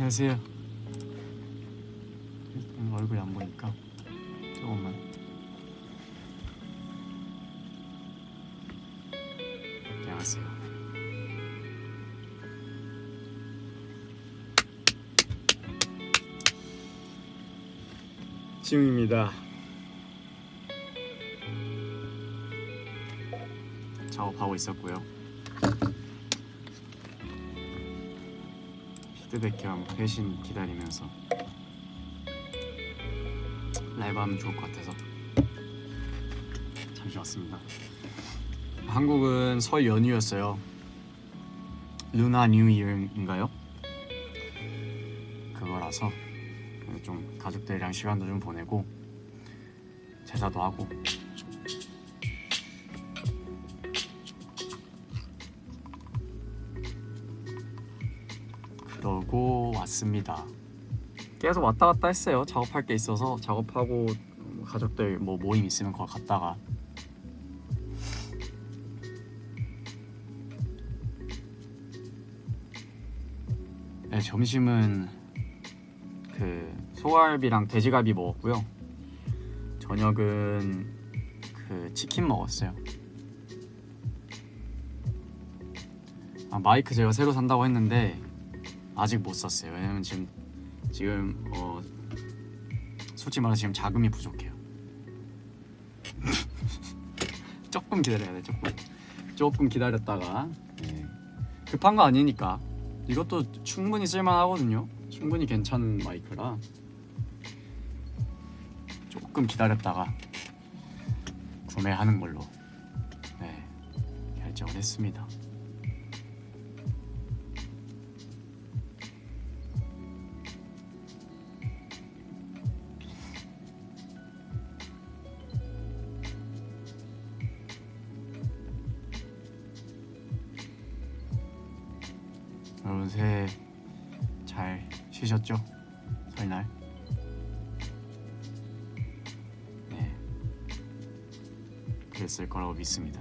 안녕하세요. 얼굴이 안 보니까 조금만. 안녕하세요. 지웅입니다. 작업하고 있었고요. 피드백 겸 회신 기다리면서 라이브 하면 좋을 것 같아서 잠시 왔습니다. 한국은 설 연휴였어요. 루나 뉴 이어인가요? 그거라서 좀 가족들이랑 시간도 좀 보내고 제사도 하고 그러고 왔습니다. 계속 왔다 갔다 했어요. 작업할 게 있어서 작업하고 가족들 뭐 모임 있으면 거기 갔다가 네, 점심은 그 소갈비랑 돼지갈비 먹었고요. 저녁은 그 치킨 먹었어요. 마이크 제가 새로 산다고 했는데 아직 못 샀어요. 왜냐면 지금 솔직히 말해서 지금 자금이 부족해요. 조금 기다려야 돼. 조금 기다렸다가 급한 거 아니니까 이것도 충분히 쓸만하거든요. 충분히 괜찮은 마이크라 조금 기다렸다가 구매하는 걸로 결정을 했습니다. 여러분 새해 잘 쉬셨죠? 설날? 네, 그랬을 거라고 믿습니다.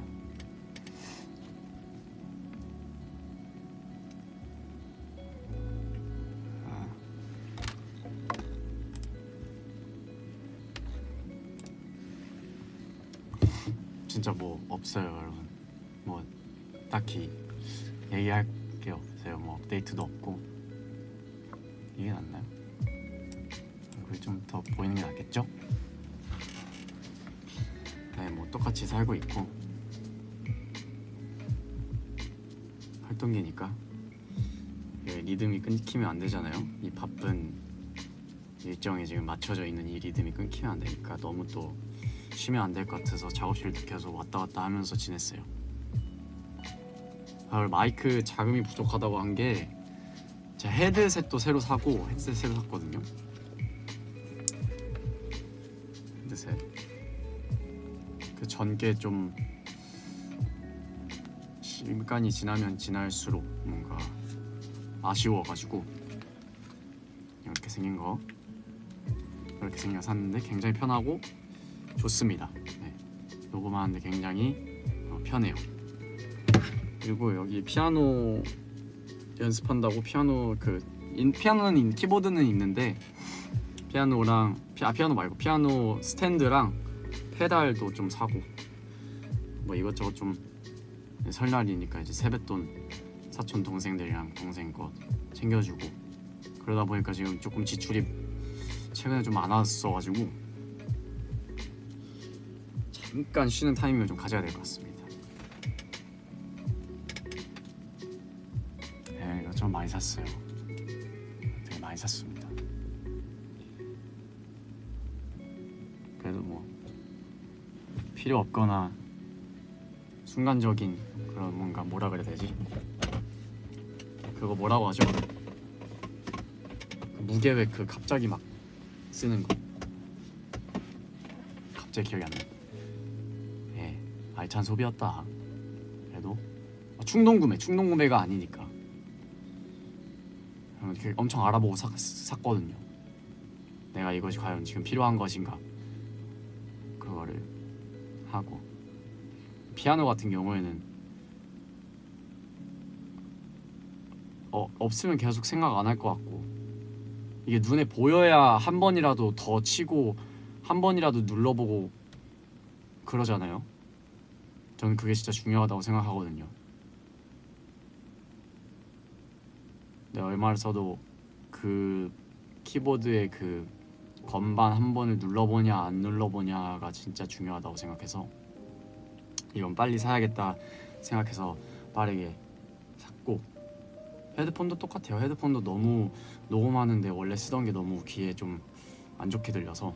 진짜 뭐 없어요, 여러분. 뭐 딱히 얘기할 게 없어요. 뭐 업데이트도 없고. 이게 낫나요? 얼굴이 좀 더 보이는 게 낫겠죠? 네, 뭐 똑같이 살고 있고 활동기니까 리듬이 끊기면 안 되잖아요. 이 바쁜 일정에 지금 맞춰져 있는 이 리듬이 끊기면 안 되니까 너무 또 쉬면 안 될 것 같아서 작업실 계속 왔다 갔다 하면서 지냈어요. 마이크 자금이 부족하다고 한 게 제가 헤드셋도 새로 사고 헤드셋 새로 샀거든요. 헤드셋 그 전게 좀 시간이 지나면 지날수록 뭔가 아쉬워가지고 이렇게 생긴 거 이렇게 생겨 샀는데 굉장히 편하고 좋습니다. 녹음하는데 굉장히 편해요. 그리고 여기 피아노 연습한다고 피아노는 키보드는 있는데 피아노랑 피아노 말고 피아노 스탠드랑 페달도 좀 사고 뭐 이것저것 좀 설날이니까 이제 세뱃돈 사촌 동생들이랑 동생 거 챙겨주고 그러다 보니까 지금 조금 지출이 최근에 좀 많았어가지고 잠깐 쉬는 타이밍을 좀 가져야 될 것 같습니다. 좀 많이 샀어요. 되게 많이 샀습니다. 그래도 뭐 필요 없거나 순간적인 그런 뭔가 뭐라 그래야 되지? 그거 뭐라고 하죠? 그 무계획 갑자기 막 쓰는 거 갑자기 기억이 안 나. 알찬 소비였다. 그래도 충동 구매가 아니니까 엄청 알아보고 샀거든요. 내가 이것이 과연 지금 필요한 것인가 그거를 하고 피아노 같은 경우에는 없으면 계속 생각 안 할 것 같고 이게 눈에 보여야 한 번이라도 더 치고 한 번이라도 눌러보고 그러잖아요. 저는 그게 진짜 중요하다고 생각하거든요. 내가 얼마를 써도 그 키보드의 그 건반 한 번을 눌러보냐 안 눌러보냐가 진짜 중요하다고 생각해서 이건 빨리 사야겠다 생각해서 빠르게 샀고, 헤드폰도 똑같아요. 헤드폰도 너무 녹음하는데 원래 쓰던 게 너무 귀에 좀 안 좋게 들려서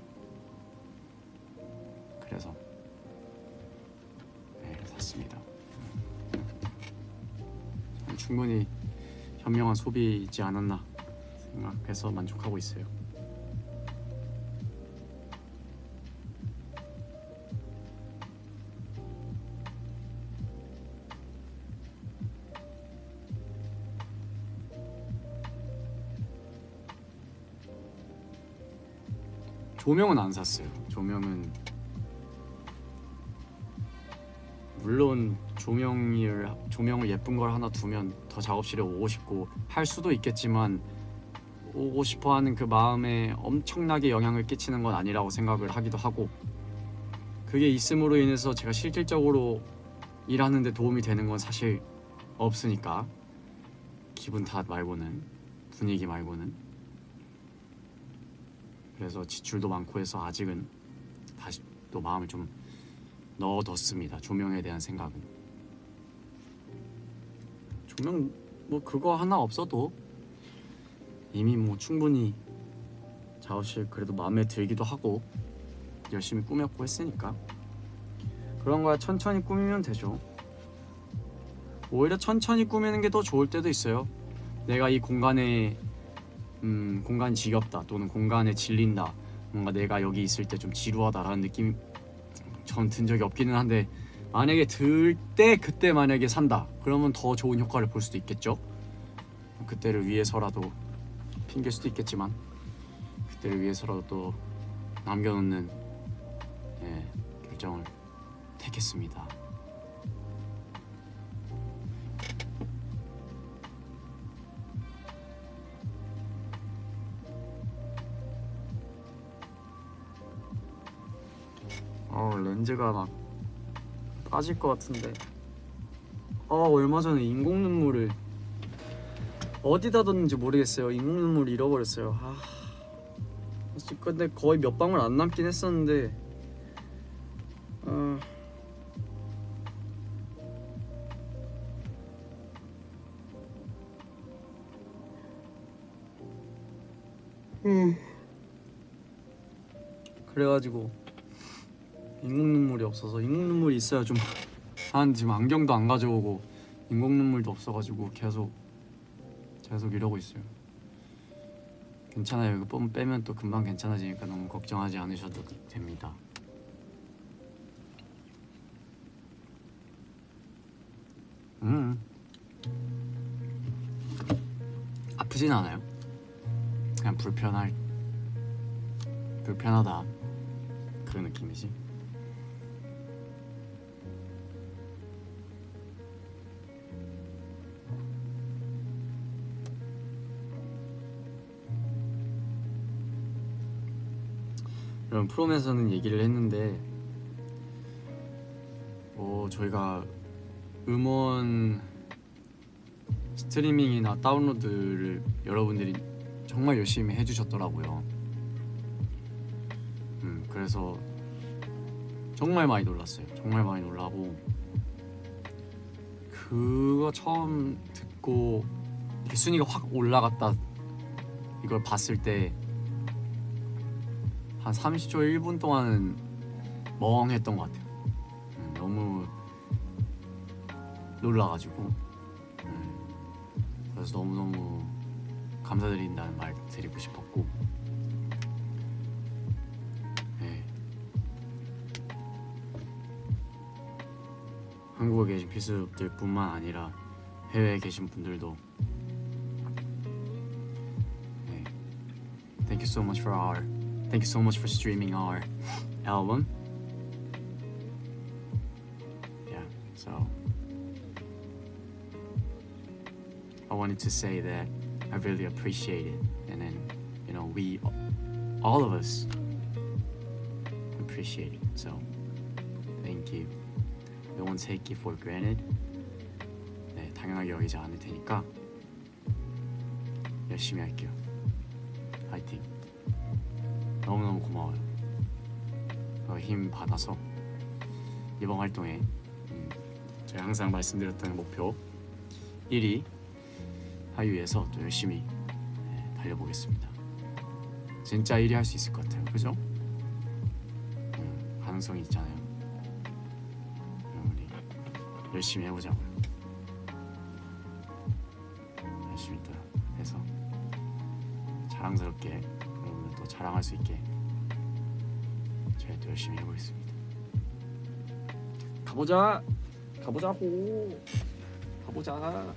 그래서 네, 샀습니다. 충분히 현명한 소비이지 않았나 생각해서 만족하고 있어요. 조명은 안 샀어요. 조명은 물론 조명을 예쁜 걸 하나 두면 더 작업실에 오고 싶고 할 수도 있겠지만, 오고 싶어 하는 그 마음에 엄청나게 영향을 끼치는 건 아니라고 생각을 하기도 하고, 그게 있음으로 인해서 제가 실질적으로 일하는 데 도움이 되는 건 사실 없으니까, 기분 탓 말고는, 분위기 말고는. 그래서 지출도 많고 해서 아직은 다시 또 마음을 좀 넣어뒀습니다. 조명에 대한 생각은. 조명 뭐 그거 하나 없어도 이미 뭐 충분히 작업실 그래도 마음에 들기도 하고 열심히 꾸몄고 했으니까 그런 거야 천천히 꾸미면 되죠. 오히려 천천히 꾸미는 게 더 좋을 때도 있어요. 내가 이 공간에 공간이 지겹다 또는 공간에 질린다, 뭔가 내가 여기 있을 때 좀 지루하다라는 느낌이 전 든 적이 없기는 한데, 만약에 들 때 그때 만약에 산다 그러면 더 좋은 효과를 볼 수도 있겠죠. 그때를 위해서라도, 핑계일 수도 있겠지만 그때를 위해서라도 또 남겨놓는 결정을 택했습니다. 렌즈가 막 빠질 것 같은데. 얼마 전에 인공 눈물을 어디다 뒀는지 모르겠어요. 인공 눈물 잃어버렸어요. 근데 거의 몇 방울 안 남긴 했었는데 그래가지고 인공 눈물이 없어서, 인공 눈물이 있어야 좀 지금 안경도 안 가져오고 인공 눈물도 없어가지고 계속 이러고 있어요. 괜찮아요. 이거 빼면 또 금방 괜찮아지니까 너무 걱정하지 않으셔도 됩니다. 아프진 않아요. 그냥 불편하다 그런 느낌이지. 여러분, 프롬에서는 얘기를 했는데 저희가 음원 스트리밍이나 다운로드를 여러분들이 정말 열심히 해주셨더라고요. 그래서 정말 많이 놀랐어요. 정말 많이 놀라고, 그거 처음 듣고 이렇게 순위가 확 올라갔다 이걸 봤을 때 한 30초 1분 동안은 멍했던 것 같아요. 너무 놀라가지고. 그래서 너무너무 감사드린다는 말 드리고 싶었고, 한국에 계신 필수들 뿐만 아니라 해외에 계신 분들도 Thank you so much for streaming our album. Yeah, so I wanted to say that I really appreciate it, and then we all of us appreciate it. So thank you. We won't take it for granted. 네, 당연하게 여기지 않을 테니까 열심히 할게요. 파이팅. 너무너무 고마워요. 힘 받아서 이번 활동에 제가 항상 말씀드렸던 목표 1위 하기 위해서 또 열심히 달려보겠습니다. 진짜 1위 할 수 있을 것 같아요. 그죠? 가능성이 있잖아요. 우리 열심히 해보자고요. 열심히 또 해서 자랑스럽게 여러분들 또 자랑할 수 있게 저희 또 열심히 해보겠습니다. 가보자고. 가보자.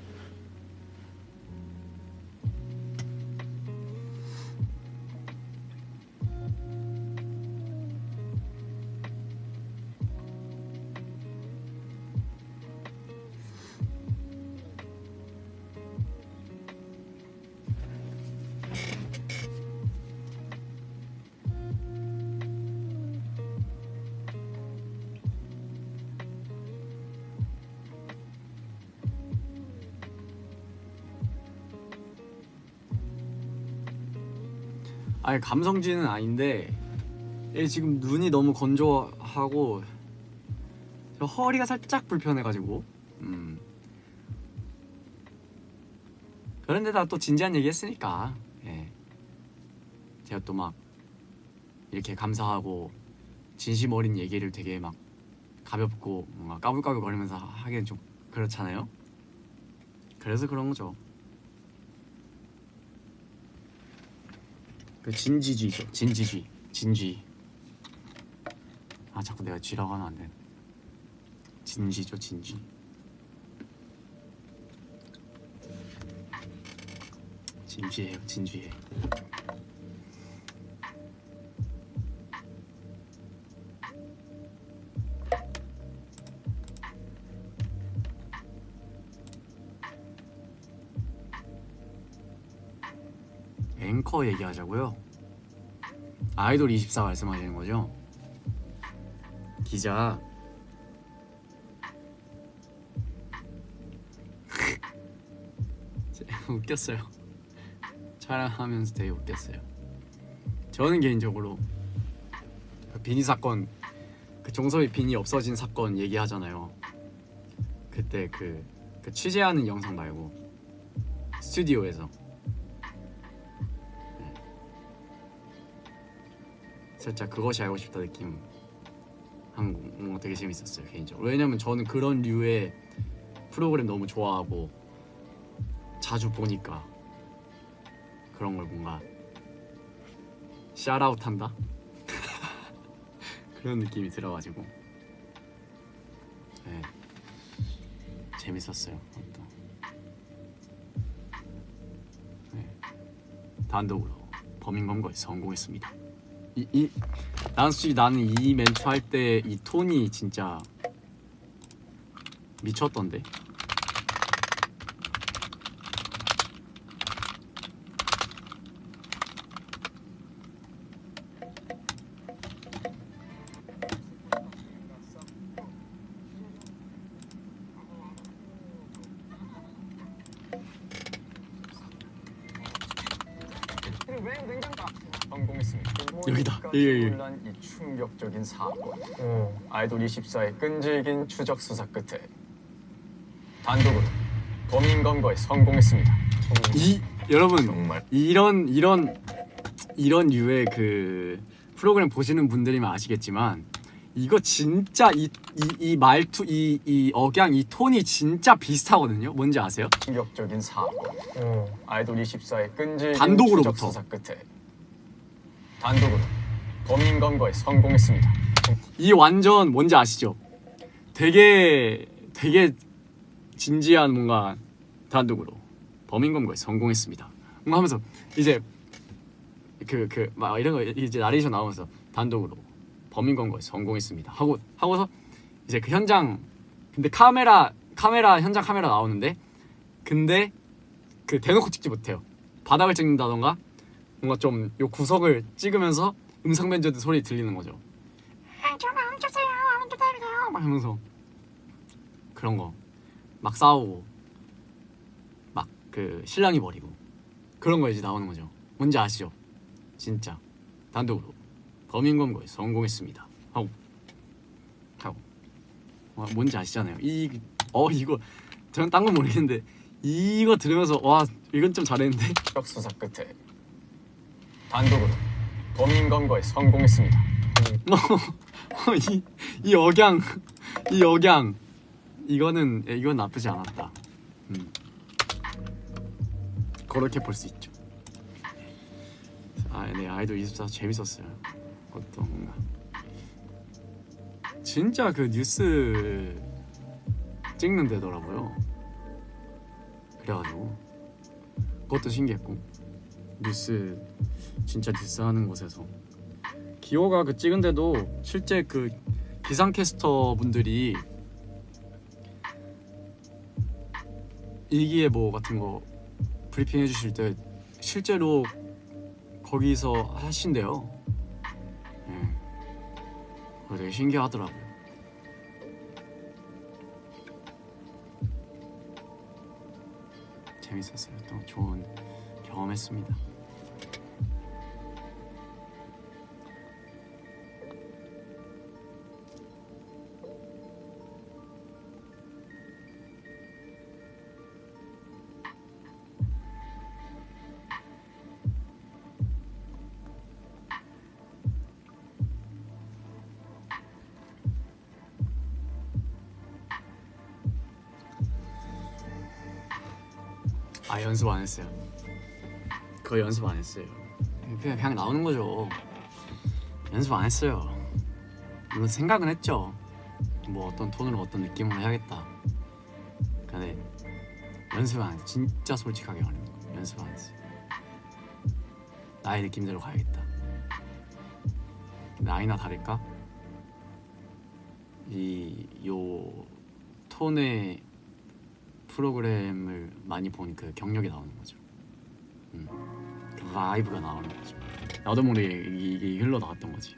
아니 감성지는 아닌데 지금 눈이 너무 건조하고 저 허리가 살짝 불편해가지고 그런데다 또 진지한 얘기 했으니까 제가 또 막 이렇게 감사하고 진심 어린 얘기를 되게 막 가볍고 뭔가 까불까불거리면서 하기엔 좀 그렇잖아요. 그래서 그런 거죠. 그 진지쥐죠. 진쥐. 아 자꾸 내가 쥐라고 하면 안 돼. 진쥐죠, 진쥐. 진쥐예요, 진쥐. 앵커 얘기하자고요? 아이돌 24 말씀하시는 거죠? 기자. 웃겼어요. 촬영하면서 되게 웃겼어요. 저는 개인적으로 그 비니 사건, 그 종섭이 비니 없어진 사건 얘기하잖아요. 그때 그 취재하는 영상 말고 스튜디오에서 살짝 그것이 알고 싶다 느낌 한 거 되게 재밌었어요 개인적으로. 왜냐면 저는 그런 류의 프로그램 너무 좋아하고 자주 보니까 그런 걸 뭔가 샤라웃 한다? 그런 느낌이 들어가지고 네, 재밌었어요. 또. 네, 단독으로 범인 검거에 성공했습니다. 나는 솔직히 나는 이 멘트 할 때 이 톤이 진짜 미쳤던데. 여기다. 논란 이 충격적인 사건. 아이돌 24의 끈질긴 추적 수사 끝에 단독으로 범인 검거에 성공했습니다. 여러분 정말 이런 류의 그 프로그램 보시는 분들이면 아시겠지만 이거 진짜 이 말투 이 억양 이 톤이 진짜 비슷하거든요. 뭔지 아세요? 충격적인 사건. 아이돌 24의 끈질긴 단독으로부터. 추적 수사 끝에 단독으로 범인 검거에 성공했습니다. 이 완전 뭔지 아시죠? 되게 진지한 뭔가 단독으로 범인 검거에 성공했습니다. 뭔가 하면서 이제 막 이런 거 이제 나레이션 나오면서 단독으로 범인 검거에 성공했습니다. 하고서 이제 그 현장 근데 현장 카메라 나오는데 근데 그 대놓고 찍지 못해요. 바닥을 찍는다던가 뭔가 좀 요 구석을 찍으면서 음성 밴드들 소리 들리는 거죠. 전화 안 주세요, 안 기다려요, 막 하면서 그런 거 막 싸우고 막 그 신랑이 버리고 그런 거 이제 나오는 거죠. 뭔지 아시죠? 진짜 단독으로 범인 검거에 성공했습니다. 하고 뭔지 아시잖아요. 이거 저는 딴 건 모르겠는데 이거 들으면서 와 이건 좀 잘했는데. 적 수사 끝에 단독으로 범인 검거에 성공했습니다. 이 억양 이건 나쁘지 않았다. 그렇게 볼 수 있죠. 네, 아이돌 24 재밌었어요. 어떤가 진짜 그 뉴스 찍는 데더라고요. 그래가지고 그것도 신기했고, 진짜 뉴스 하는 곳에서 기호가 그 찍은데도 실제 그 기상캐스터 분들이 일기예보 같은 거 브리핑 해주실 때 실제로 거기서 하신대요. 네. 그거 되게 신기하더라고요. 재밌었어요. 또 좋은 경험했습니다. 연습 안 했어요. 그거 연습 안 했어요. 그냥 나오는 거죠. 연습 안 했어요. 물론 생각은 했죠. 뭐 어떤 톤으로 어떤 느낌으로 해야겠다. 근데 연습 안 했어요. 진짜 솔직하게 말해요. 연습 안 했어요. 나의 느낌대로 가야겠다. 근데 아니나 다를까? 요 톤의 프로그램을 많이 본 그 경력이 나오는 거죠. 그 라이브가 나오는 거죠. 나도 모르게 이게 흘러 나왔던 거지.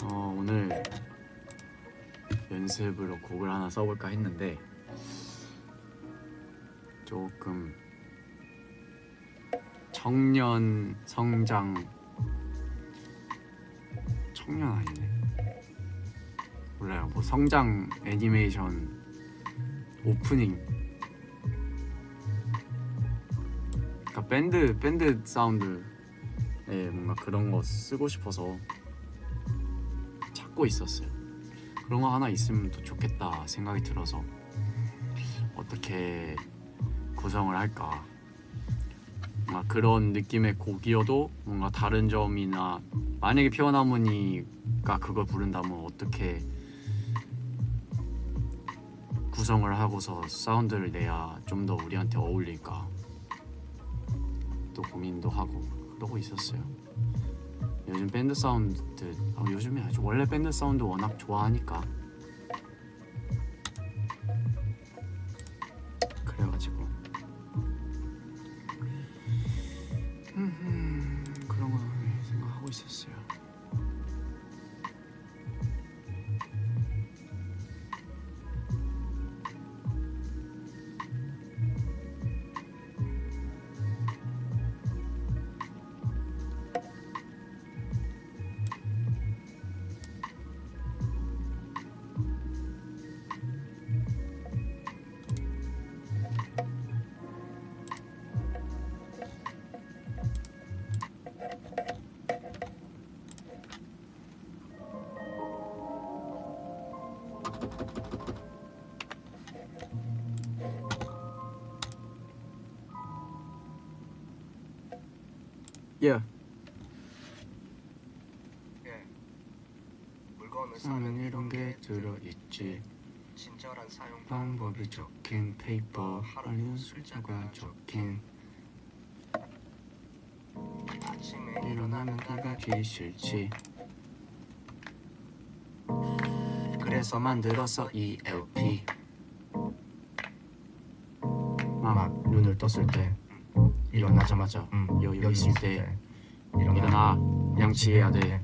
오늘 연습으로 곡을 하나 써볼까 했는데 조금 청년 아니네. 몰라요. 뭐 성장 애니메이션 오프닝. 그러니까 밴드 사운드에 뭔가 그런 거 쓰고 싶어서 찾고 있었어요. 그런 거 하나 있으면 더 좋겠다 생각이 들어서 어떻게 구성을 할까. 뭔가 그런 느낌의 곡이어도 뭔가 다른 점이나 만약에 피어나무니가 그걸 부른다면 어떻게 구성을 하고서 사운드를 내야 좀 더 우리한테 어울릴까 또 고민도 하고 그러고 있었어요. 요즘 밴드 사운드들 요즘에 아주 원래 밴드 사운드 워낙 좋아하니까 그래가지고 그런 거 생각하고 있었어요. Yeah. 물건을 사는 이런 게 들어있지. 친절한 사용 방법이 적힌 페이퍼 알리는 숫자가 적힌 아침에 일어나면 나가기 싫지. 그래 그래서 만들었어 ELP. 막 눈을 떴을 때 일어나자마자 여유 있을 때 일어나 일어나 양치해야 돼.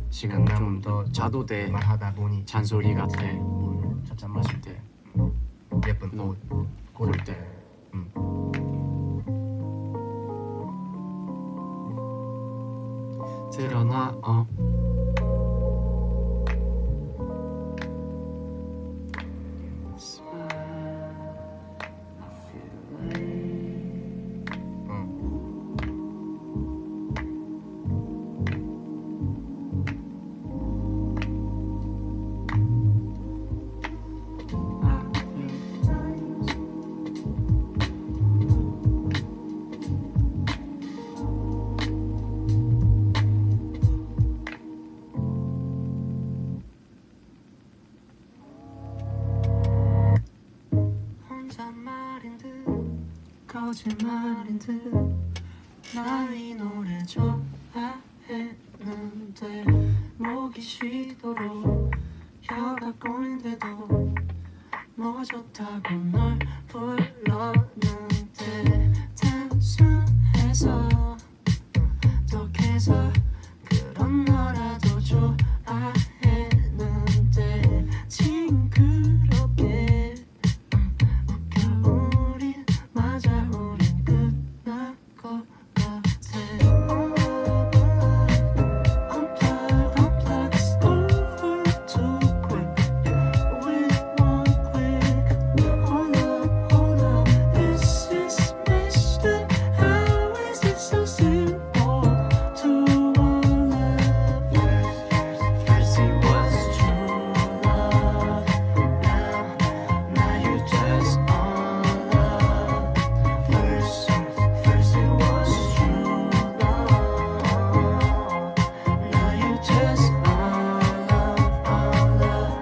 지금 좀 더 자도 돼. 말하다 보니 잔소리 같아. 물한잔 마실 때 예쁜 옷 고를 때 드러나 혼잣말인 듯 거짓말인 듯 나 이 노래 좋아했는데 목이 쉬도록 혀가 꼬인데도 뭐 좋다고 널 불렀는데 단순해서 독해서 그런 너라도 좋아했는데 징그럽게 우린 맞아 우린 끝날 것 같아. Unplug, unplug, it's over too quick with one click. Hold up, this is messed up. How is it so simple to love? First it was true love, now you just on love. First it was true love, now you just on love.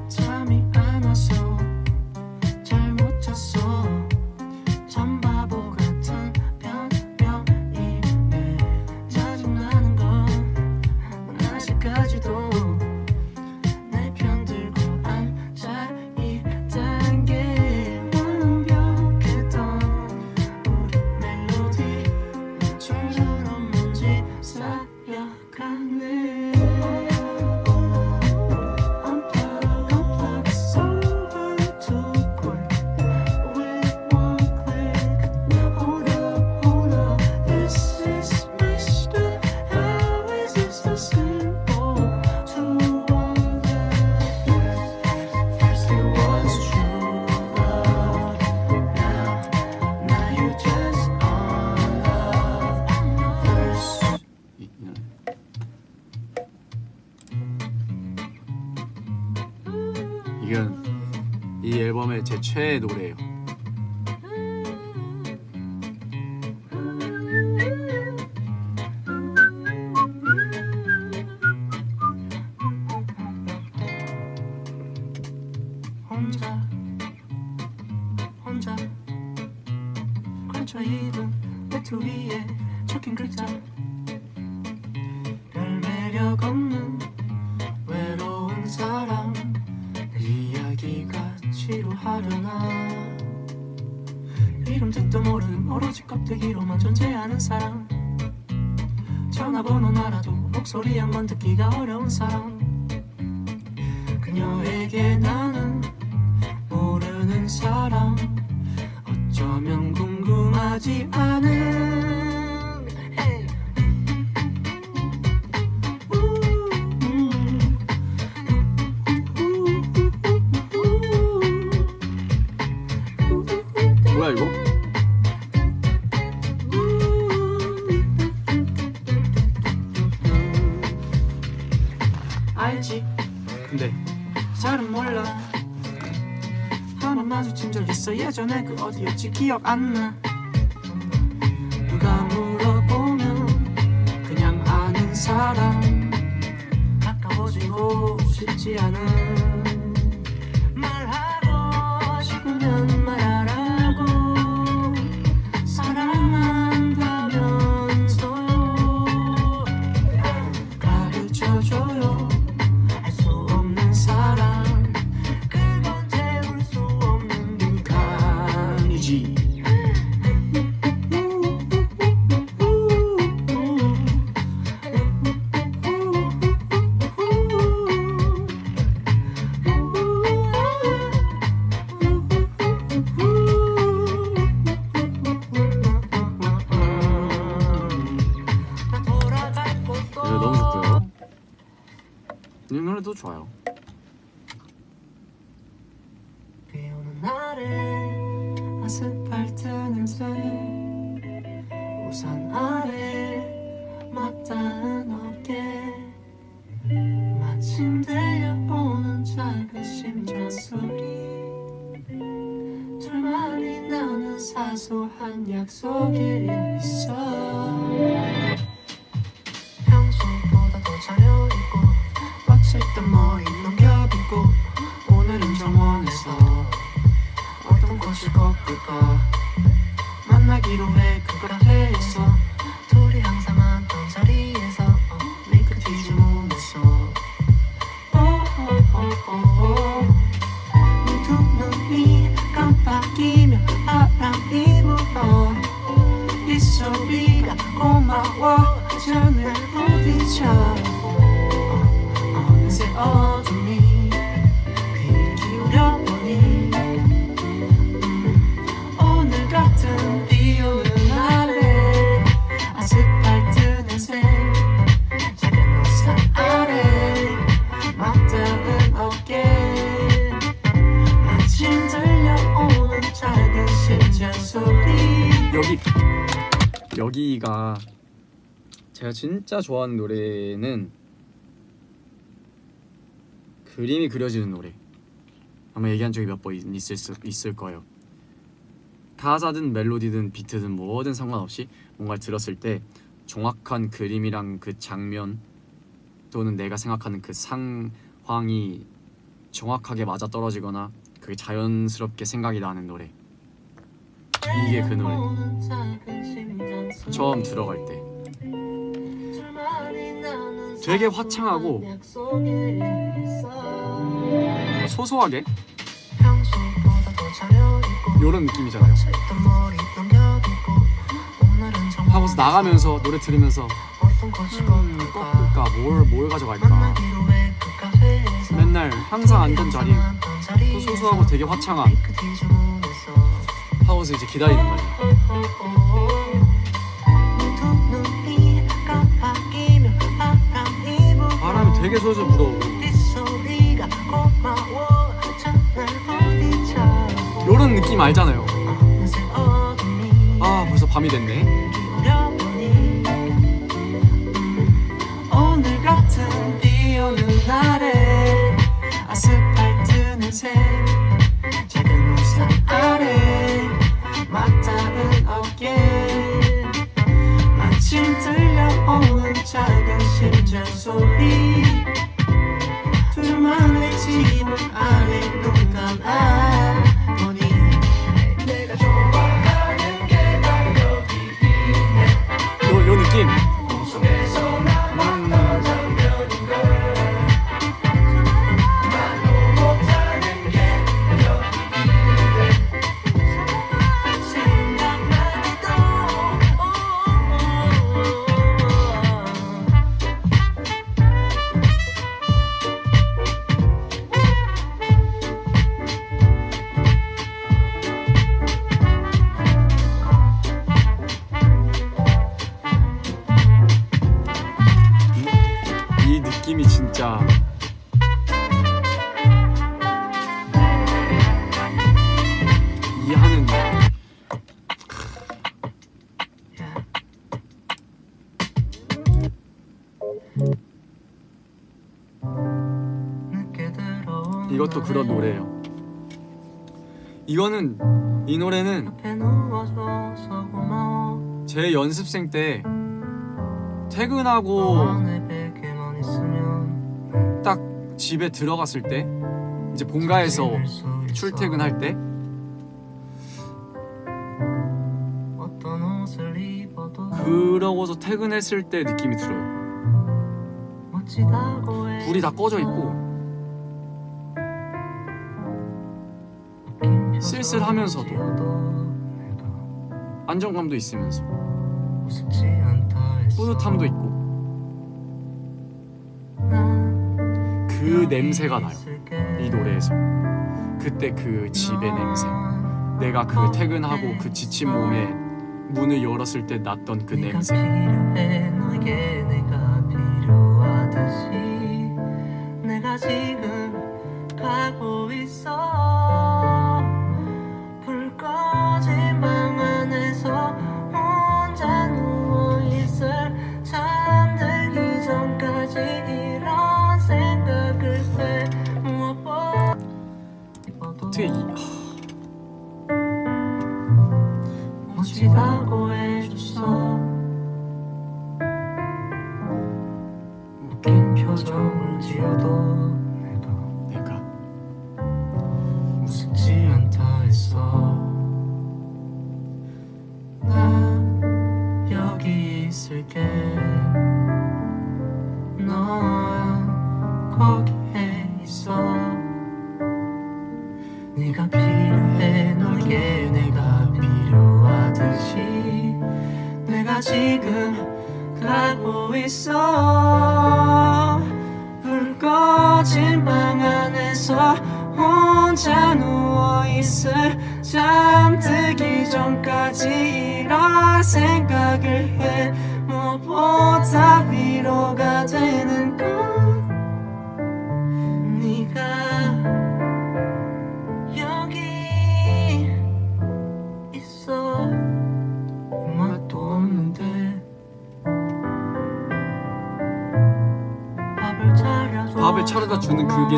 잠이 안 와서 잘 못 잤어. 참 바보 같은 변명이네. 짜증나는 건 아직까지도 내 편 들고 앉아 있다는 게 완벽했던 우리 멜로디 점점 먼지 쌓여가네. Unplug, unplug, it's over too quick with one click. Hold up, this is messed up. How is it so simple to want love? First it was true love, now you just on love. First 이건 이 앨범의 제 최애 노래예요. 혼자 걸쳐 입은 매트 위에 적힌 글자. 별 매력 없는 외로운 사람 이야기가 지루하려나. 이름 뜻도 모르는 오로지 껍데기로만 존재하는 사람. 전화번호는 알아도 목소리 한 번 듣기가 어려운 사람. 그녀에게 나는 모르는 사람. 어쩌면 궁금하지 않은 hey. 뭐야 이거? 알지? 근데 잘은 몰라. 하나 마주친 적 있어 예전에. 그 어디였지 기억 안 나. 누가 물어보면 그냥 아는 사람. 가까워지고 싶지 않은 말하고 싶으면 말하라고. 사랑한다면서 이 노래도 좋아요. 비 오는 날에 아스팔트 냄새 우산 아래 맞닿은 어깨 마침 들려오는 작은 심장 소리 둘만이 나는 사소한 약속이 있어 평소보다 더 차려입고 꽉찼던 머리 넘겨빗고 오늘은 정원에서 어떤 꽃을 꺾을까 만나기로 해 그 카페에서 둘이 항상 앉던 자리에서 밀크티 주문했어 두 눈이 깜빡이며 바람이 불어 이 소리가 고마워 잔을 부딪혀 어느새 어둠이 귀를 기울여보니 오늘 같은 비 오는 날에 아스팔트 냄새 작은 우산 아래 맞닿은 어깨 마침 들려오는 작은 심장 소리 여기가 제가 진짜 좋아하는 노래는 그림이 그려지는 노래. 아마 얘기한 적이 몇 번 있을 거예요. 가사든 멜로디든 비트든 뭐든 상관없이 뭔가를 들었을 때 정확한 그림이랑 그 장면 또는 내가 생각하는 그 상황이 정확하게 맞아떨어지거나 그게 자연스럽게 생각이 나는 노래. 이게 그 노래. 처음 들어갈 때 되게 화창하고 소소하게 요런 느낌이잖아요. 하고서 나가면서 노래 들으면서 꺾을까 뭘 가져갈까 맨날 항상 앉던 자리 소소하고 되게 화창한 하고서 이제 기다리는 거지. 바람이 되게 솔솔 불어오고 요런 느낌 알잖아요. 아 벌써 밤이 됐네. 오늘 같은 비 오는 날에 아스팔트 냄새 작은 우산 아래 맞닿은 어깨 마침 들려오는 작은 심장 소리 둘만의 집 안에 눈 감아보니 내가 좋아하는 게 바로 여기 있네 요 느낌. 꿈속에서 나만 던 장면인걸 말로 못하는 게 여기 있네 생각만 해도 이 느낌이 진짜 이해하는 이것도 그런 노래예요. 이거는 이 노래는 제 연습생 때 퇴근하고 딱 집에 들어갔을 때 이제 본가에서 출퇴근할 때 그러고서 퇴근했을 때 느낌이 들어요. 불이 다 꺼져 있고 쓸쓸하면서도 안정감도 있으면서 뿌듯함도 있고 그 냄새가 나요. 이 노래에서 그때 그 집의 냄새, 내가 그 퇴근하고 그 지친 몸에 문을 열었을 때 났던 그 냄새. 내가 지금 가고 있어. 불 꺼진 방 안에서 혼자 누워있을 잠들기 전까지 이런 생각을 해. 무엇보다 어떻게 멋지다고 해줬어. 웃긴 표정을 지어도 내가 무섭지 않다 했어. 난 여기 있을게. 넌 거기에 있어. 네가 필요해. 너에게 내가 필요하듯이 내가 지금 가고 있어. 불 꺼진 방 안에서 혼자 누워있을 잠들기 전까지 이런 생각을 해. 무엇보다 위로가 되는 건 네가 여기 있어. 맛도 없는데 밥을 차려다 주는 그게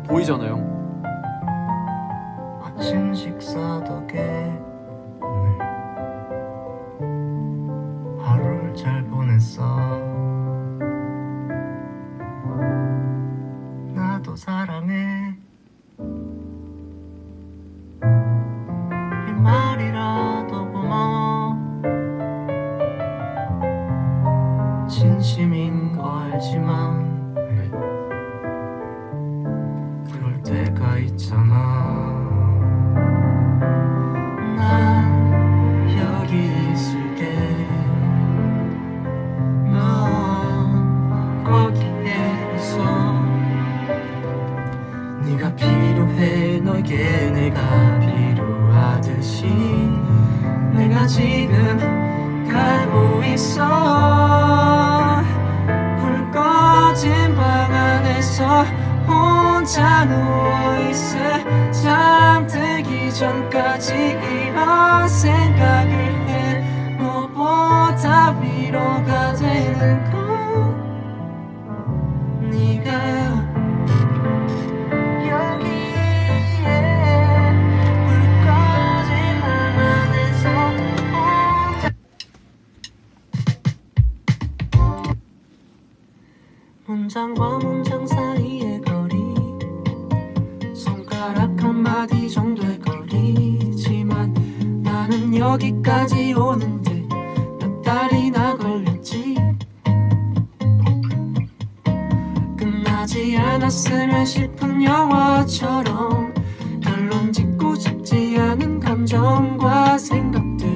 보이잖아요. 아침 식사 덕에 오늘 하루를 잘 보냈어. 나도 사랑해. 이 말이라도 고마워. 진심인 거 알지만 그럴 때가 있잖아. 난 여기 있을게. 넌 거기에 있어. 네가 필요해. 너에게 내가 필요하듯이 내가 지금 가고 있어. 불 꺼진 방 안에서 혼자 누워있을 잠들기 전까지 이런 생각을 해. 무엇보다 위로가 되는 건 네가 여기에 불 꺼진 방 안에서 혼자 문장과 문장 사이의 거리 손가락 한마디 정도의 거리지만 나는 여기까지 오는데 몇 달이나 걸렸지. 끝나지 않았으면 싶은 영화처럼 결론 짓고 싶지 않은 감정과 생각들.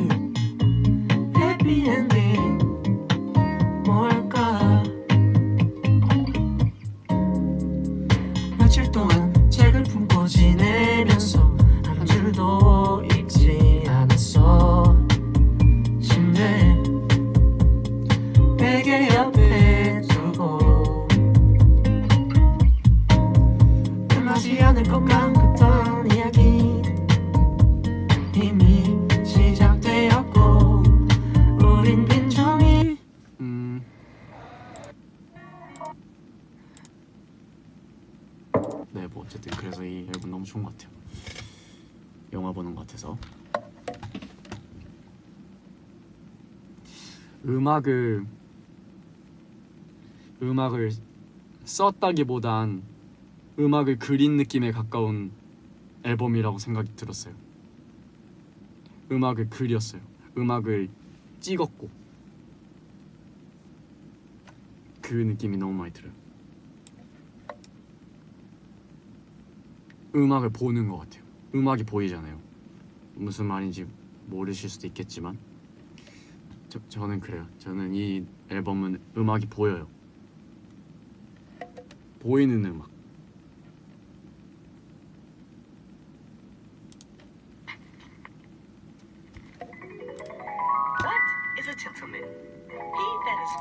해피엔딩 뭘까. 며칠 동안 책을 품고 지내면서 한 줄도 읽지 않았어. 침대 베개 옆에 두고 끝나지 않을 것 같았던 이야기 이미 시작되었고 우린 빈종이 네, 뭐 어쨌든 그래서 이 앨범 너무 좋은 것 같아요. 영화 보는 것 같아서. 음악을 썼다기보단 음악을 그린 느낌에 가까운 앨범이라고 생각이 들었어요. 음악을 그렸어요. 음악을 찍었고 그 느낌이 너무 많이 들어요. 음악을 보는 것 같아요. 음악이 보이잖아요. 무슨 말인지 모르실 수도 있겠지만 저는 그래요. 저는 이 앨범은 음악이 보여요. 보이는 음악. What is a gentleman? He that is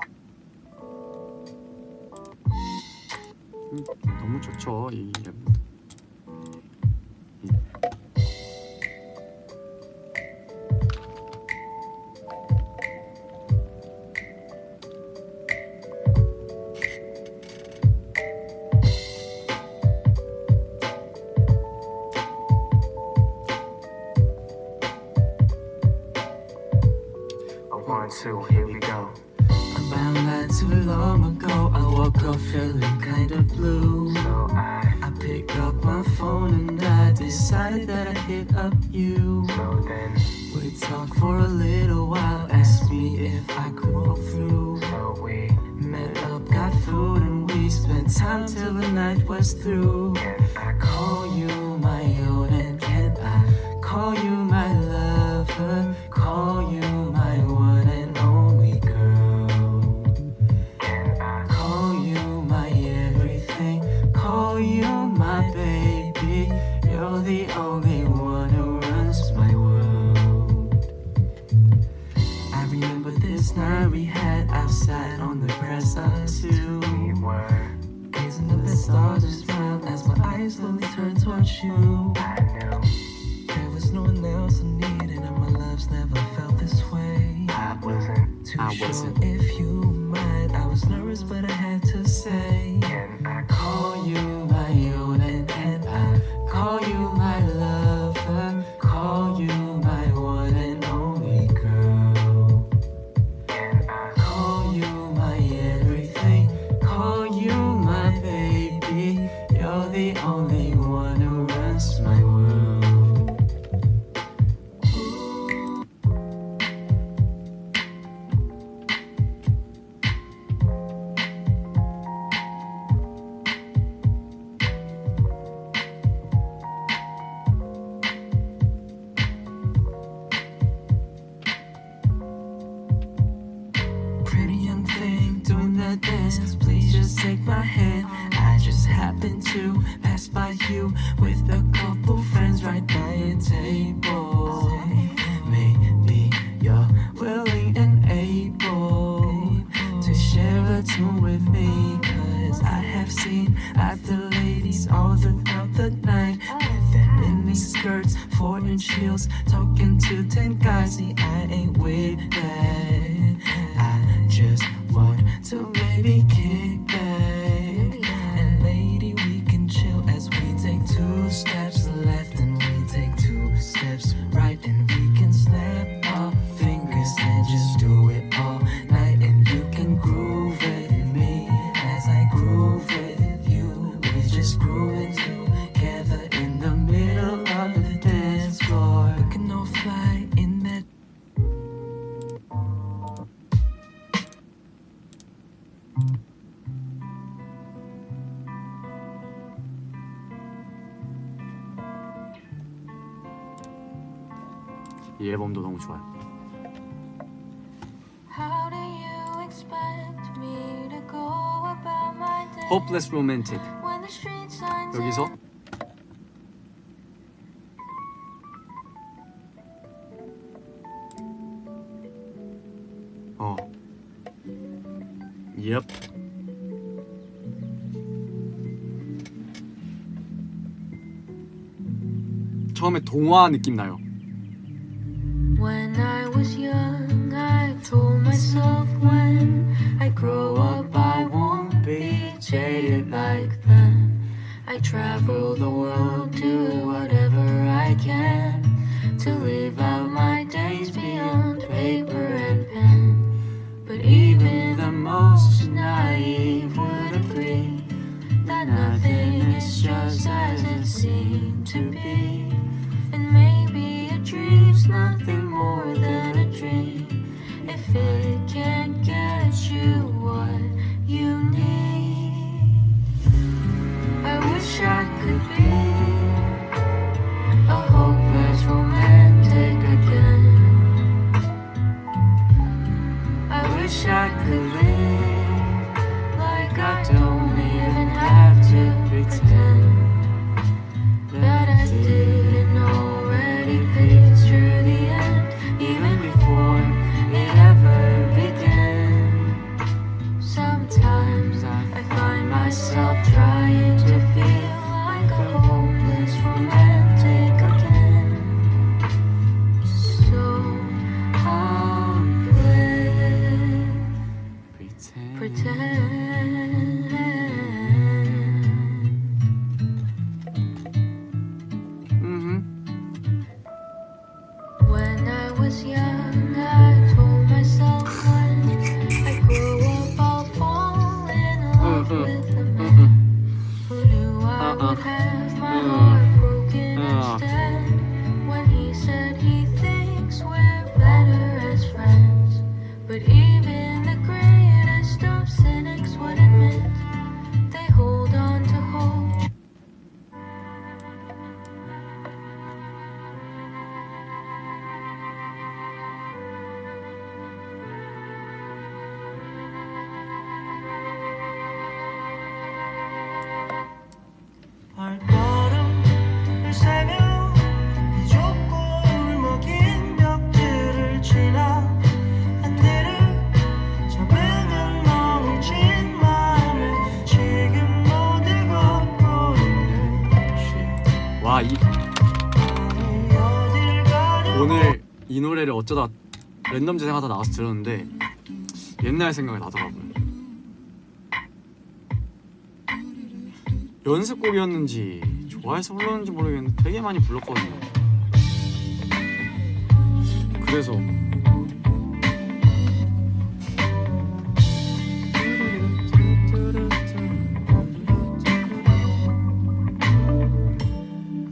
너무 좋죠 이 랩. One, two, here we go. About not too long ago, I woke up feeling kind of blue. So I picked up my phone and I decided that I'd hit up you. so then, We talked for a little while, asked me if I could roll through. so we Met up, got food, and we spent time till the night was through. can I Call you my own, and can I call you my lover? Call you my one and only girl. can I Call you my everything. Call you my baby. You're the only one who runs my world. I remember this night we had outside on the grass us two. we were? Gazing at the stars, just smiled as my eyes slowly turned towards you. I knew There was no one else I needed, and my love's never felt this way. I wasn't. Too I sure wasn't. if you mind. I was nervous, but I had to say, Can I call you my own, and I call you my lover. Call you my one and only girl. can I Call you my everything. Call you my baby. You're the only one who runs my world. Pretty young thing doing that dance. Please just take my hand. I just happened to pass by you with a couple friends right by a table. Maybe you're willing and able to share a tune with me. Cause I have seen other ladies all throughout the night with their mini skirts, 4-inch heels, talking to 10 guys. See, I ain't with that. I just want to maybe kick back. And lady, we can chill as we take 2 steps left and we take 2 steps right. And we can snap our fingers and just do it all night. And you can groove with me as I groove with you. We're just grooving together in the middle of the dance floor. We can all fly in that. 이 앨범도 너무 좋아요. How do you expect me to go about my day Hopeless Romantic. when the street signs 여기서 Yep. 처음에 동화 느낌 나요. When I was young, I told myself when I grow up, I won't be jaded like them. I travel the world, do whatever I can to live out my days beyond paper and pen. But even the most naive would agree that nothing is just as it seemed to be. And maybe a dream's nothing more than a dream if it can't get you what you need. I wish I could be a hopeless romantic again. I wish I could live like I don't even have to pretend that I didn't already picture the end, even before it ever trying to feel like a hopeless romantic again. So I'll pretend. When I was young, I told myself when I grow up, I'll fall in love with a man who knew I would have my heart broken instead. When he said he thinks we're better as friends, but even the greatest of cynics would admit they hold on to hope. 발걸음을 세며 비좁고 울먹인 벽들을 지나 안대를 잡으면 멈춘 마음을 지금 모두 걷고 있는 와, 어딜 가려 오늘 이 노래를 어쩌다 랜덤 재생하다 나와서 들었는데 옛날 생각이 나더라고요. 연습곡이었는지 좋아해서 불렀는지 모르겠는데 되게 많이 불렀거든요. 그래서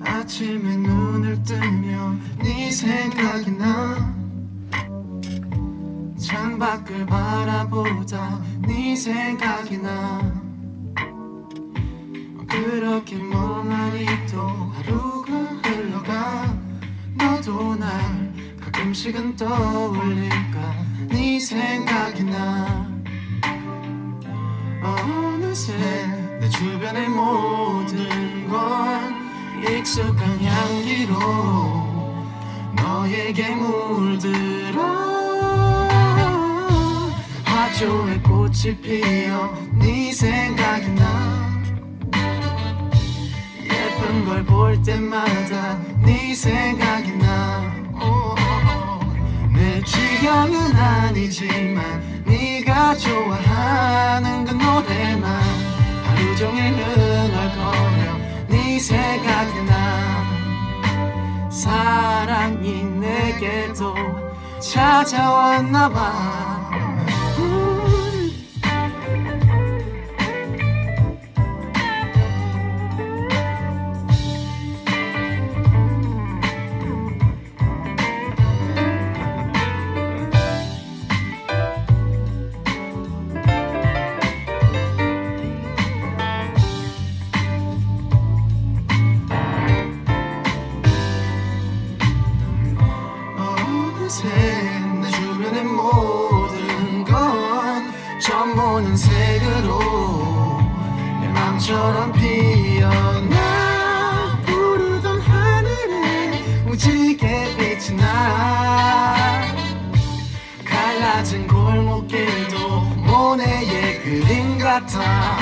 아침에 눈을 뜨면 네 생각이 나 창밖을 바라보다 네 생각이 나 그렇게 멍하니 또 하루가 흘러가 너도 날 가끔씩은 떠올릴까 네 생각이 나 어느새 내 주변의 모든 건 익숙한 향기로 너에게 물들어 화초에 꽃이 피어 네 생각이 나 예쁜 걸 볼 때마다 네 생각이 나 내 취향은 아니지만 네가 좋아하는 그 노래만 하루 종일 흥얼거려 네 생각이 나 사랑이 내게도 찾아왔나 봐 내 주변의 모든 건 처음 보는 색으로 내 맘처럼 피어나 부르던 하늘에 무지개 빛이 나 갈라진 골목길도 모네의 그림 같아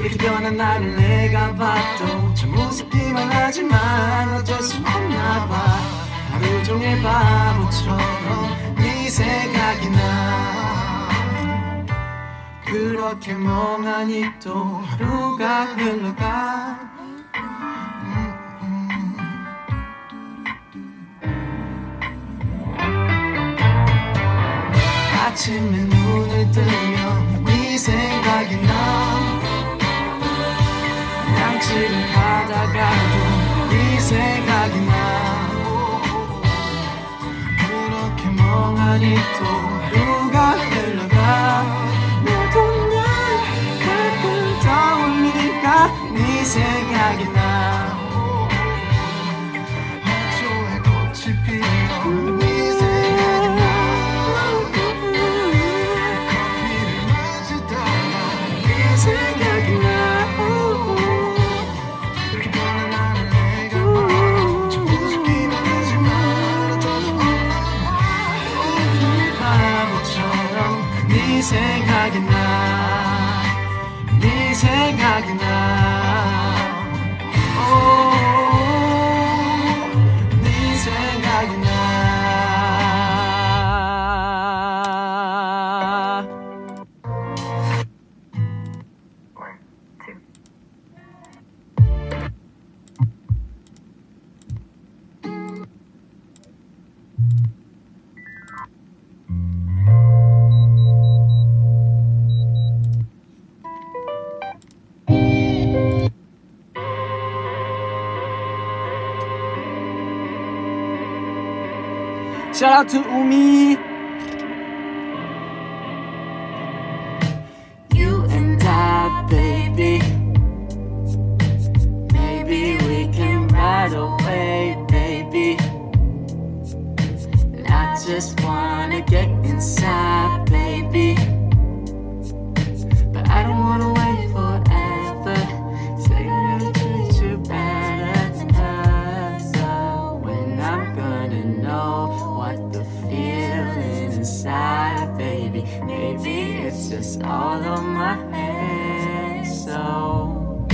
이렇게 변한 나를 내가 봐도 좀 무섭기만 하지만 어쩔 수 없나 봐 하루 종일 바보처럼 네 생각이 나 그렇게 멍하니 또 하루가 흘러가 아침에 눈을 뜨면 네 생각이 나 양치를 하다가도 네 생각이 나 그렇게 멍하니 또 하루가 흘러가 너도 날 가끔 떠올리니까 네 생각이 나 화초에 꽃이 피어 네 생각이 나 커피를 마시다가 네 생각이 나 이렇게 변한 나를 내가 봐 좀 무섭기만 하지만 어쩔 수 없나 바보처럼 네 생각이 나 네 생각이 생각이 나. 네 생각이 나. Shout out to Umi. You and I, baby. Maybe we can ride away, baby. And I just wanna get inside, baby. But I don't wanna wait forever. Say I'm gonna treat you better than her. So when I'm gonna know what the feeling inside, baby. Maybe it's just all on my head. So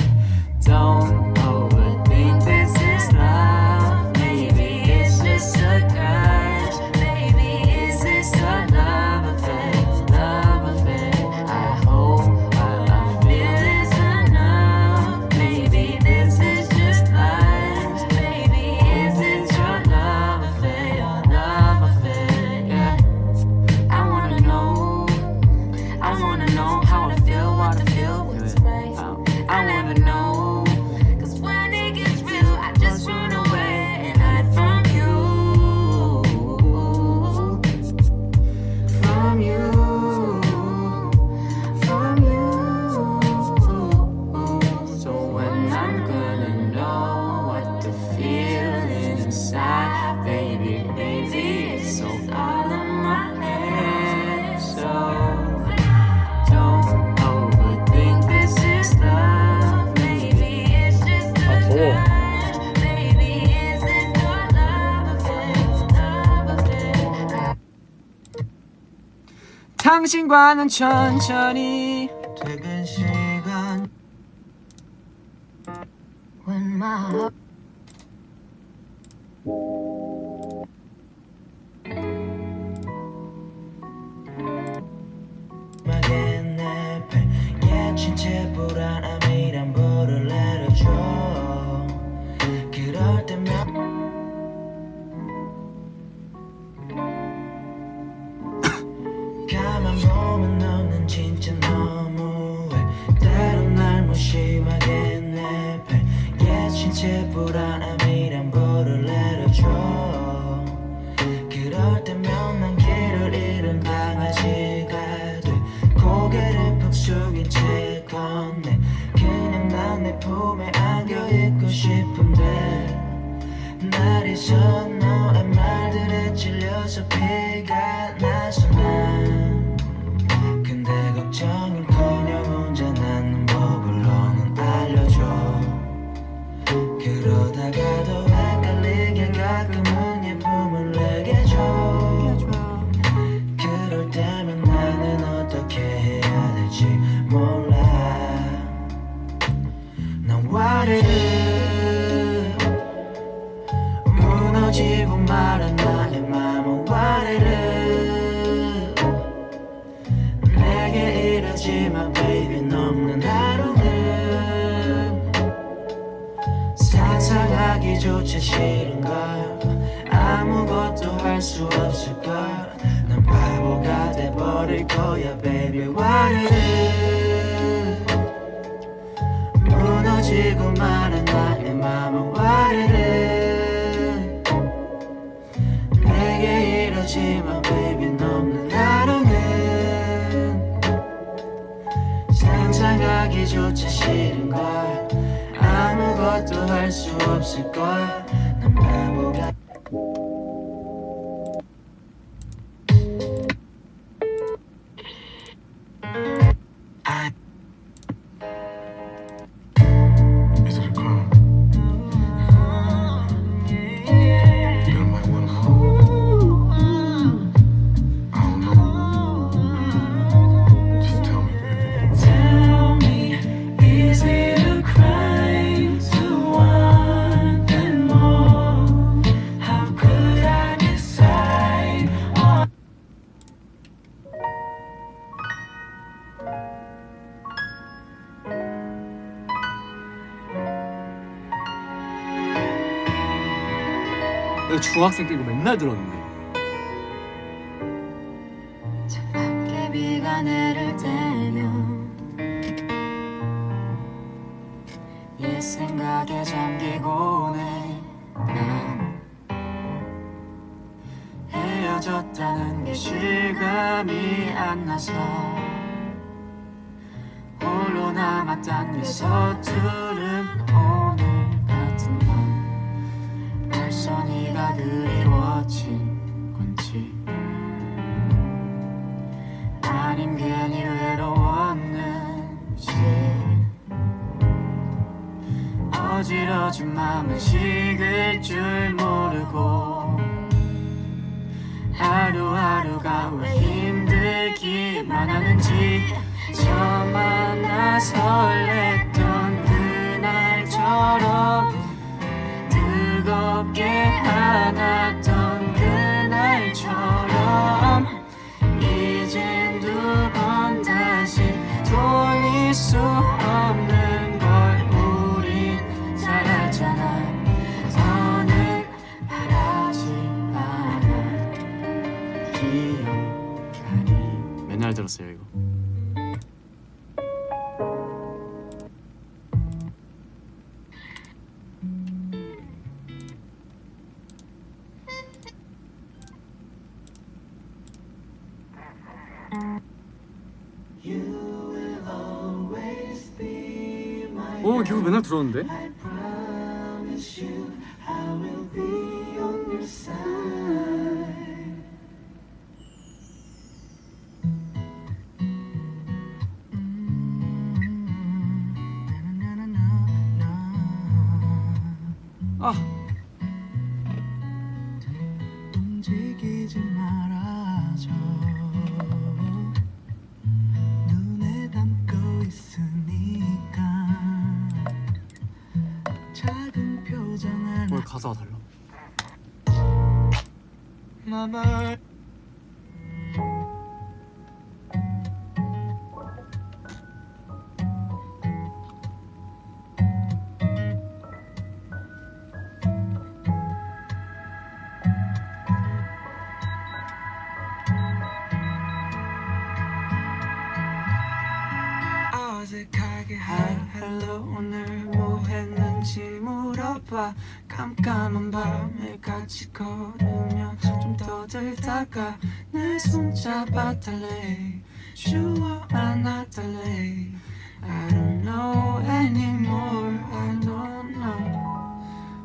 don't overthink this is love. Maybe it's just a crush. Maybe it's just a love affair, love affair. I hope what I feel is enough. Maybe this is just lust. Maybe is it your love affair, your love affair? Yeah. I wanna know how I feel, what I feel. I wanna know, 'cause when it gets real, I just run away and hide from you. From you. From you. So when I'm gonna know what the feeling inside, baby, maybe it's all in my head. So don't overthink this is love. Maybe it's just a touch. Maybe it's just your love affair, love affair. 당신과는 천천히 퇴근 시간. When my heart 내 배 진짜 불안함이란 불을 내려줘. 그럴 때면 가만 보면 너는 진짜 너무해. 때론 날 무심하게 내 배 진짜 불안함이란 불을 내려줘. 그럴 때면 난 길을 잃은 강아지가 돼. 고개를 푹 숙인 채 건네. 그냥 난 내 품에 안겨 있고 싶은데 날이 져 너의 말들에 찔려서 피가 나서 난 근데 걱정은커녕 혼자 낳는 법을 너는 알려줘. 그러다가도 헷갈리게 가끔은 예쁨을 내게 줘. 그럴 때면 나는 어떻게 해야 될지 몰라. 난 와르르 무너지고 말한 나의 맘은 와르르. 내게 이러지만 baby 넘는 하루는 상상하기조차 싫은걸. 아무것도 할 수 없을걸. 난 바보가 돼버릴 거야 baby 와르르. 무너지고 마는 나의 맘은 와르르. 내게 이러지만 baby 넘는 하루는 상상하기조차 싫은걸. 아무것도 할 수 없을걸. 난 바보가 Is it a crime? Girl might wanna know. I don't know. Just tell me, baby. Tell me, is it 내가 중학생 때 이거 맨날 들었는데. 차갑게 비가 내릴 때면 옛 생각에 잠기곤 해. 난 헤어졌다는 게 실감이 안 나서 홀로 남았단 게 서투른 오늘 같은 밤. 벌써 네가 그리워진 건지 아님 괜히 외로웠는지 어지러진 맘은 식을 줄 모르고 하루하루가 왜 힘들기만 하는지 처음 만나 설렜던 그날처럼 뜨겁게 안았던 그날처럼 이젠 두 번 다시 돌릴 수 없는 걸 우린 잘 알잖아. 더는 바라지 않아. 기억하니. 맨날 들었어요 이거. 이거 맨날 들었는데? 움직이지 말아줘. 눈에 담고 있으니까 작은 표정을 오늘 가사가 달라. 맘을 어색하게 hello 오늘 뭐 했는지 물어봐. 깜깜한 밤에 같이 걸으며 좀 떠들다가 내 손 잡아달래. 주워 안아달래. I don't know anymore. I don't know.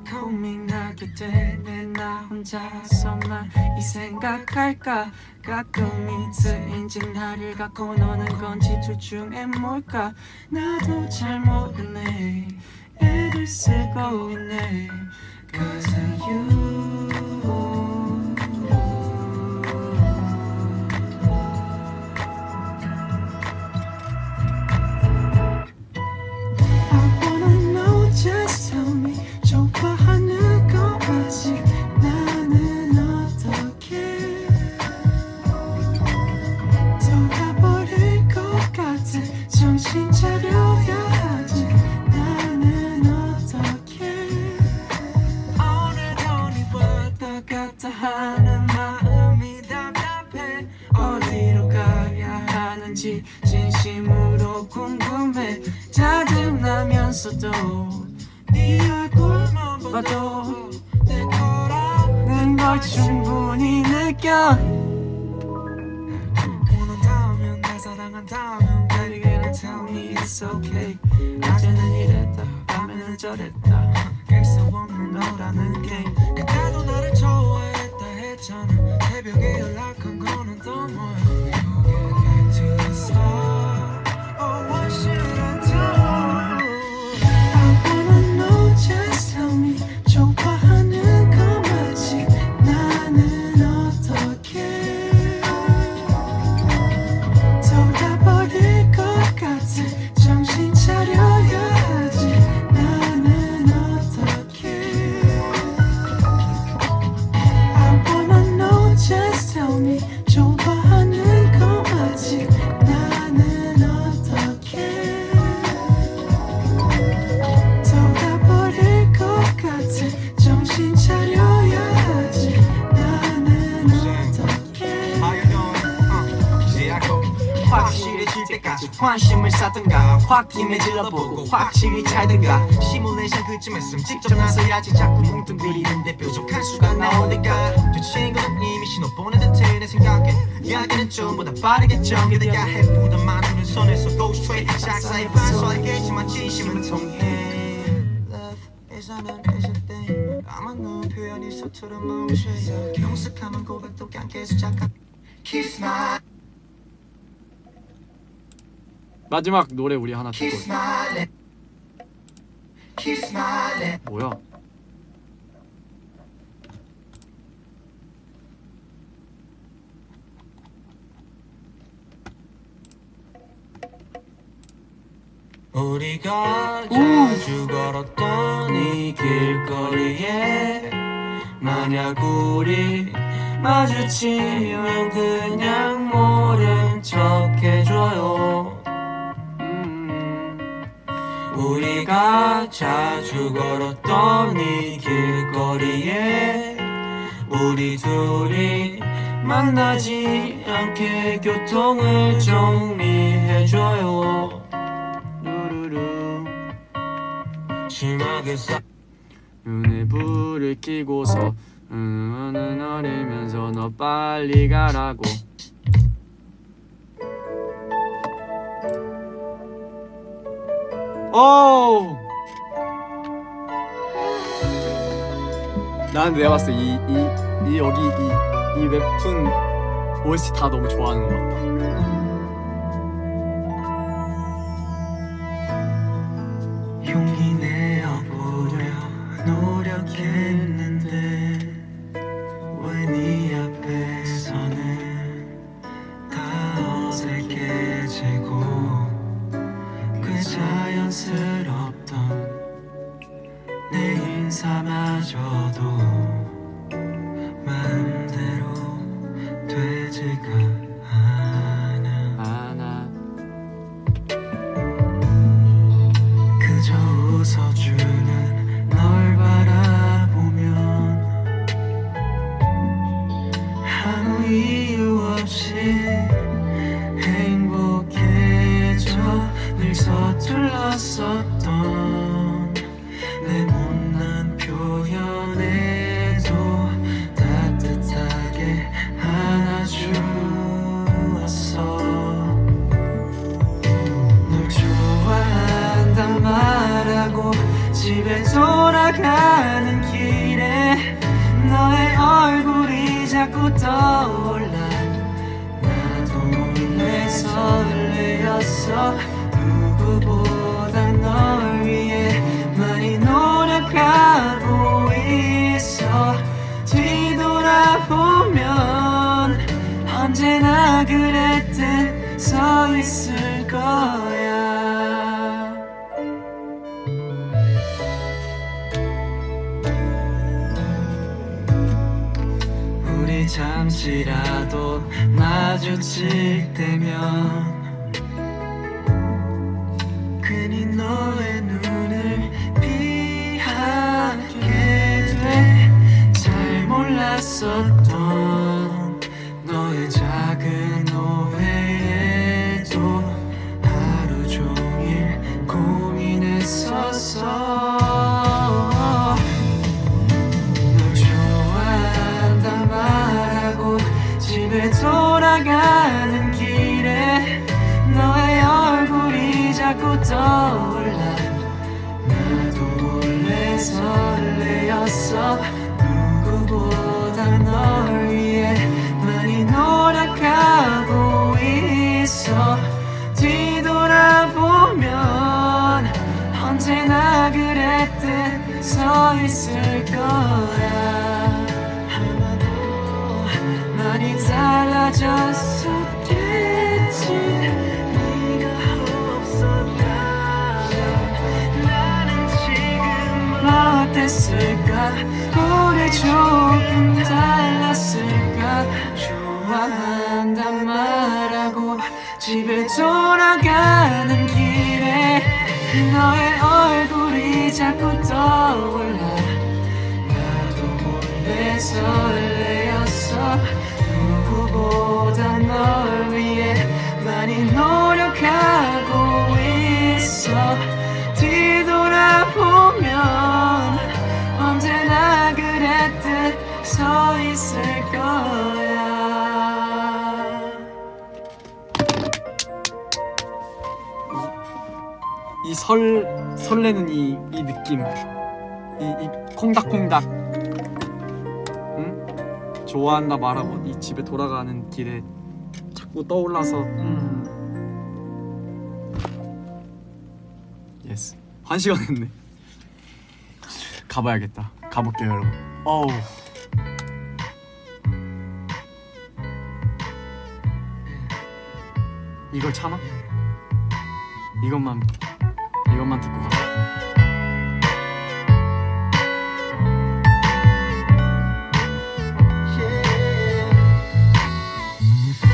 고민하게 되네. 나 혼자서만 이 생각할까. 가끔이 트인지 나를 갖고 노는 건지 둘 중에 뭘까. 나도 잘 모르네. 애를 쓰고 있네. Cause of you. I wanna know, just tell me. 좋아하는 거 맞지? 나는 어떻게 돌아버릴 것 같아. 정신 차려야 하지. 나는 어떻게 오늘도 네 왔다 갔다 하는 마음이 답답해. 어디로 가야 하는지 진심으로 궁금해. 짜증나면서도 네 얼굴만 봐도 내 거라는 걸 충분히 느껴. 원한다면 날 사랑한다면 Baby can tell me it's okay. 낮에는 이랬다 밤에는 저랬다. 깰 수 없는 너라는 게임. 그때도 나를 좋아했다 했잖아. 새벽에 연락한 거는 또 뭐야. You get back to the start. Oh what should I do? Just tell me. 좋아하는 거 맞지? 나는 어떻게 돌아버릴 것 같아. 정신 차려야 하지. 나는 어떻게 I wanna know. Just tell me. 좋아하는 관심을 쌓든가 홧김에 질러보고 확실히 찰든가 시뮬레이션 그쯤에서 직접 나서야지 자꾸 뭉뚱그리는데 뾰족한 수가 나오니까 저 친구는 이미 신호 보낸 듯해 내 생각에 이야기는 좀보다 빠르게 정리돼야 해 부담 많은 손에서 go straight 작사에 반서 알겠지만 진심은 통해 Love is an unpleasant thing 아마 너 표현이 서투른 마음을 쉐어 경숙하면 고백도 깡깨서 작가 Kiss my 마지막 노래 우리 하나 듣고 Kiss my lip Kiss my lip 뭐야? 우리가 자주 걸었던 이 길거리에 만약 우리 마주치면 그냥 모른 척 해줘요 우리가 자주 걸었던 이 길거리에 우리 둘이 만나지 않게 교통을 정리해줘요 심하게 눈에 불을 켜고서 어리면서 너 빨리 가라고 오! 난 내가 봤을 때 이 여기 이 웹툰 OST 다 너무 좋아하는 것 같아. 용기 내어보려 노력했는데 왜 네 앞에서는 다 어색해지고 그 자연스럽던 내 인사마저도 마음대로 되지가 않아 그저 웃어주는 널 바라보면 아무 이유 없이 행복해져 늘 서툴렀었던 내 못난 표현에도 따뜻하게 안아주었어 널 좋아한단 말하고 집에 돌아가는 길에 너의 얼굴이 자꾸 떠올라 나도 몰래 설레었어 누구보다 널 위해 많이 노력하고 있어 뒤돌아보면 언제나 그랬듯 서 있을 거야 우리 잠시라도 마주칠 때면 괜히 너의 눈을 피하게 돼 잘 몰랐었던 너의 작은 오해에도 하루 종일 고민했었어 널 좋아한단 말하고 집에 돌아가는 길에 너의 얼굴이 자꾸 떠올라 나도 몰래 설레었어 누구보다 널 위해 많이 노력하고 있어 뒤돌아보면 언제나 그랬듯 서 있을 거야 아마도 많이 달라졌었겠지 네가 없었다면 나는 지금 어땠을까 우리 조금 달랐을까 좋아한단 말하고 집에 돌아가는 길에 너의 얼굴이 자꾸 떠올라 나도 몰래 설레었어 누구보다 널 위해 많이 노력하고 설레는 이 느낌, 이 콩닥콩닥, 응? 좋아한다 말하고 이 집에 돌아가는 길에 자꾸 떠올라서 예스. 1시간 했네. 가봐야겠다. 가볼게요 여러분. 어우. 이걸 참아? 이것만 듣고 가자.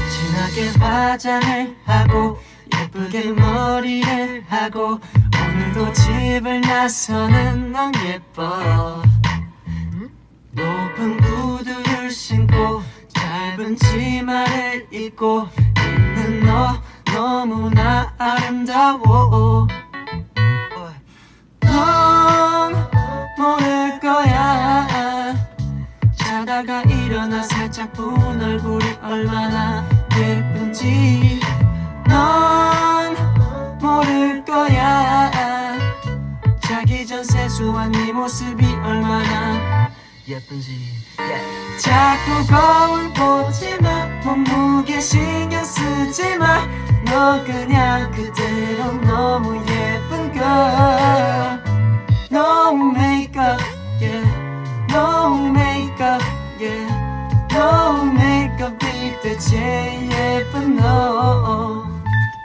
진하게 화장을 하고 예쁘게 머리를 하고 오늘도 집을 나서는 넌 예뻐. 높은 구두를 신고 짧은 치마를 입고 있는 너 너무나 아름다워. 넌 모를 거야. 자다가 일어나 살짝 부은 얼굴이 얼마나 예쁜지 넌 모를 거야. 자기 전 세수한 네 모습이 얼마나 예쁜지. 자꾸 거울 보지마. 몸무게 신경 쓰지마. 너 그냥 그대로 너무 예쁜 걸. No makeup, yeah. No makeup, yeah. No makeup일 때 제일 예쁜 너.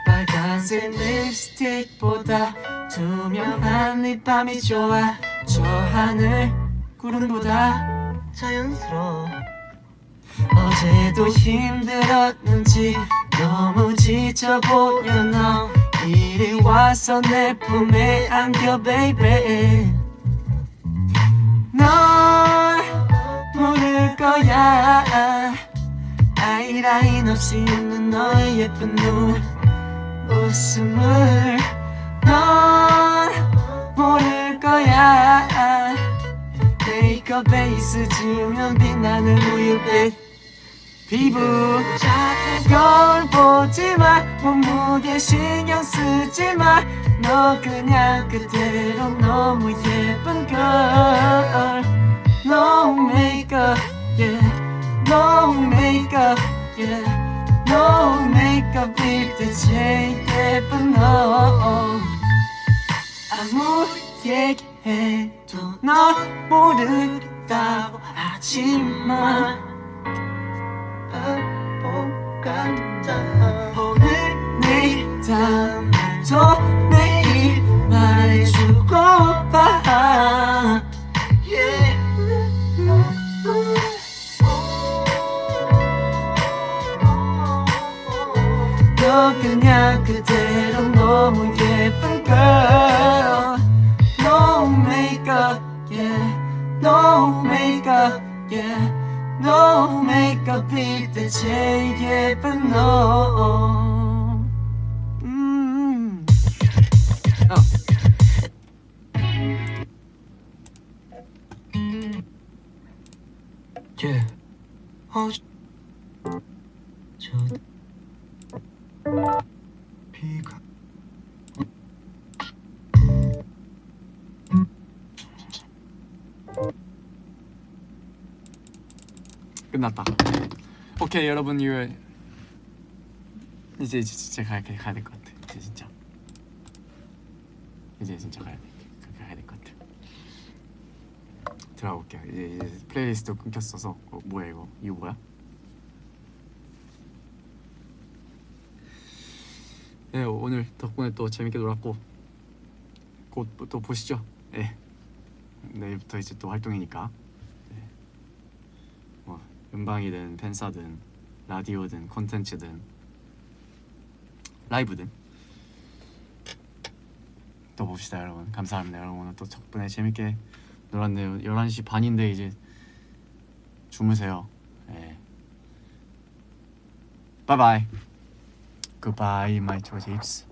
빨간색 립스틱보다 투명한 립밤이 좋아. 저 하늘 구름보다 자연스러워. 어제도 힘들었는지 너무 지쳐 보여 너. 이리 와서 내 품에 안겨 baby. 널 모를 거야. 아이라인 없이 웃는 너의 예쁜 눈 웃음을 넌 모를 거야. 메이크업 베이스 지우면 빛나는 우유빛 피부. 자꾸 거울 보지마. 몸무게 신경 쓰지마. 너 그냥 그대로 너무 예쁜 걸. No makeup, yeah. No makeup, yeah. No makeup일 때 제일 예쁜 너. 아무 얘기해도 너 모르겠다고 하지마. 오늘 내일 다음 날도 매일 말해주고 봐. Yeah. 너 그냥 그대로 너무 예쁜 girl. No makeup, yeah. No makeup, yeah. No makeup일 때 제일 예쁜 너. Yeah. 비가 끝났다. 오케이 여러분 이거 이제 진짜 가야 될 것 같아. 이제 진짜 가야 될 것 같아. 들어가 볼게요. 이제 플레이리스트 끊겼어서 뭐야 이거 뭐야? 네 오늘 덕분에 또 재밌게 놀았고 곧 또 보시죠. 네 내일부터 이제 또 활동이니까. 음방이든 팬사든 라디오든 콘텐츠든 라이브든 또 봅시다 여러분. 감사합니다 여러분. 오늘 또 덕분에 재밌게 놀았네요. 11시 반인데 이제 주무세요. 네. 바이바이. Goodbye my George Apes.